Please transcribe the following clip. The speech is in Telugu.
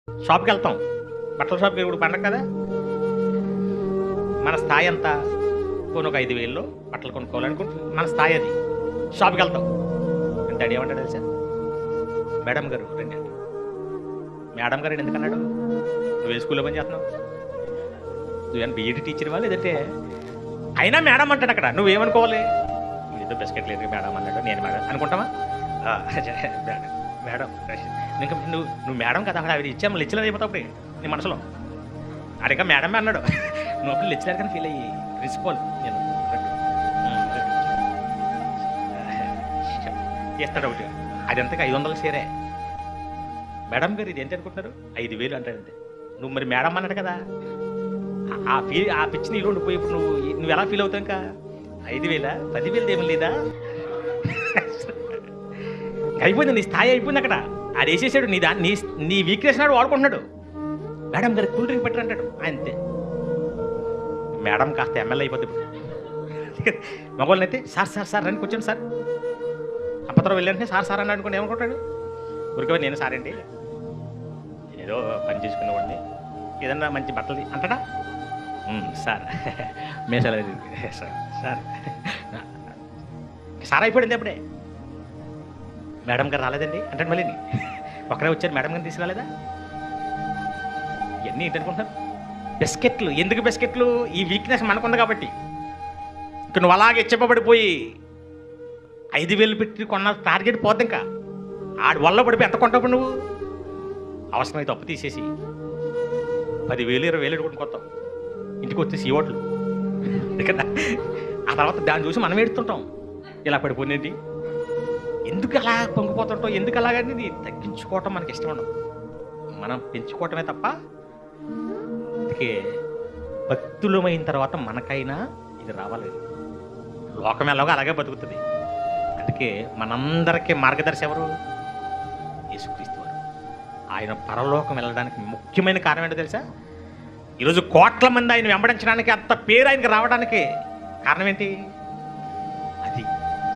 షాప్కి వెళ్తాం, బట్టల షాప్కి ఇప్పుడు పండగ కదా, మన స్థాయి ఎంత, కొన్ని ఒక 5,000లో బట్టలు కొనుక్కోవాలనుకుంటే మన స్థాయి అది. షాప్కి వెళ్తాం, డాడీ ఏమంటాడు తెలుసా, మేడం గారు రండి అండి. మేడం గారు ఎందుకన్నాడు, నువ్వే స్కూల్లో పని చేస్తున్నావు, నువ్వేమైనా బీఈడి టీచర్వా లేదంటే, అయినా మేడం అంటాడు అక్కడ, నువ్వేమనుకోవాలి, ఏదో బిస్కెట్ లేదు మేడం అన్నాడు, నేను మేడం అనుకుంటావా, మేడం ఇంకా నువ్వు మేడం కదా, అక్కడ ఆవిడ ఇచ్చాము లెచ్చలేదు అయిపోతావు నీ మనసులో, ఆడ ఇంకా మేడమే అన్నాడు, నువ్వు అప్పుడు లెచ్చలేదు కానీ ఫీల్ అయ్యి ప్రిన్సిపల్ నేను చేస్తాడు ఒకటి, అది ఎంతగా 500 షేరే. మేడం గారు ఇది ఏంటి అనుకుంటున్నారు, 5,000 అంటాడంతే. నువ్వు మరి మేడం అన్నాడు కదా, ఆ పిచ్చి నీళ్ళు ఉండిపోయి ఇప్పుడు నువ్వు ఎలా ఫీల్ అవుతావు, ఇంకా 5,000 10,000 ఏమి లేదా, అయిపోయింది నీ స్థాయి అయిపోయింది అక్కడ. అది వేసేసాడు, నీ వీక్నెస్ నాడు వాడుకుంటున్నాడు. మేడం గారు కూల్ డ్రింక్ పెట్టరు అంటాడు, అంతే. మేడం కాస్త ఎమ్మెల్యే అయిపోతుంది ఇప్పుడు. మగవాళ్ళని అయితే సార్ సార్ సార్ రండి కూర్చోండి సార్, సంపత్రావు వెళ్ళంటే సార్ సార్ అని అనుకుంటే ఏమనుకుంటాడు, ఊరికే నేను సార్ అండి ఏదో పని చేసుకునేవాడిని, ఏదన్నా మంచి బట్టలు అంటాడా, సార్ మేసాల సార్ సార్ సార్ అయిపోయింది అప్పుడే. మేడం గారు రాలేదండి అంటాడు, మళ్ళీ ఒకరే వచ్చారు మేడం గారిని తీసుకురాలేదా. ఇవన్నీ ఏంటనుకుంటున్నారు, బిస్కెట్లు. ఎందుకు బిస్కెట్లు, ఈ వీక్నెస్ మనకుంది కాబట్టి. ఇక నువ్వు అలాగే చెప్పబడిపోయి 5,000 పెట్టి కొన్న టార్గెట్ పోద్ది, ఇంకా ఆడి వల్ల పడిపోయి ఎంత కొంటావు నువ్వు, అవసరమైతే అప్పు తీసేసి 10,000 20,000 కొనుక్కొస్తాం, ఇంటికి వచ్చేసి ఓట్లు కదా. ఆ తర్వాత దాన్ని చూసి మనం ఏడుతుంటాం, ఇలా పడిపోయింది ఎందుకు అలా పొంగిపోతుంటాం, ఎందుకు అలాగని తగ్గించుకోవటం మనకి ఇష్టం ఉండదు, మనం పెంచుకోవటమే తప్ప. అందుకే భక్తులమైన తర్వాత మనకైనా ఇది రావాలి, లోకం ఎలాగో అలాగే బతుకుతుంది. అందుకే మనందరికీ మార్గదర్శి ఎవరు, యేసుక్రీస్తు వారు. ఆయన పరలోకం వెళ్ళడానికి ముఖ్యమైన కారణం ఏంటో తెలుసా, ఈరోజు కోట్ల మంది ఆయన వెంబడించడానికి, అంత పేరు ఆయనకి రావడానికి కారణం ఏంటి,